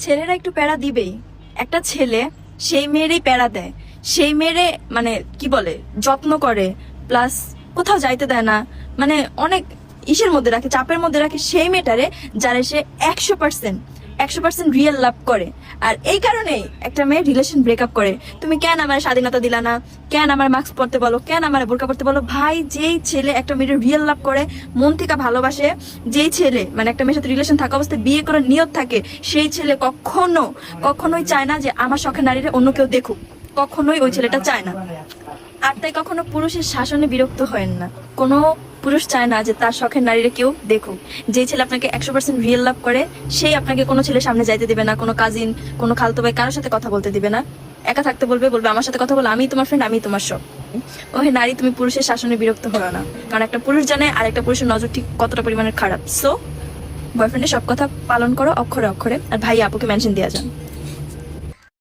ছেলেরা একটু প্যারা দিবেই। একটা ছেলে সেই মেয়েরই প্যারা দেয়, সেই মেয়েরে মানে কি বলে যত্ন করে, প্লাস কোথাও যাইতে দেয় না, মানে অনেক ইসের মধ্যে রাখে, চাপের মধ্যে রাখে সেই মেয়েটারে যারা সে 100% রিয়েল লাভ করে। আর এই কারণেই একটা মেয়ে রিলেশন ব্রেকআপ করে। তুমি কেন আমার স্বাধীনতা দিলা না, কেন আমার মাস্ক পরতে বলো, কেন আমার বোরকা পরতে বলো? ভাই, যেই ছেলে একটা মেয়ের রিয়েল লাভ করে, মন থেকে ভালোবাসে, যেই ছেলে মানে একটা মেয়ের সাথে রিলেশন থাকা অবস্থায় বিয়ে করার নিয়ত থাকে, সেই ছেলে কখনোই চায় না যে আমার শখের নারীরা অন্য কেউ দেখুক। কখনোই ওই ছেলেটা চায় না। আর তাই কখনো পুরুষের শাসনে বিরক্ত হয় না। কোনো পুরুষ চায় না যে তার শখের নারীরা কেউ দেখুক। যে ছেলে আপনাকে 100% রিয়েল লাভ করে, সেই আপনাকে কোনো ছেলের সামনে যাইতে দিবে না, কোনো কাজিন, কোনো খালতো ভাই কারোর সাথে কথা বলতে দিবে না। একা থাকতে বলবে, আমার সাথে কথা বলো, আমি তোমার ফ্রেন্ড, আমি তোমার সব। ওহে নারী, তুমি পুরুষের শাসনে বিরক্ত হলো না, কারণ একটা পুরুষ জানে আর একটা পুরুষের নজর ঠিক কতটা পরিমাণের খারাপ। সো বয়ফ্রেন্ডের সব কথা পালন করো অক্ষরে অক্ষরে, আর ভাই আপুকে মেনশন দেওয়া যান।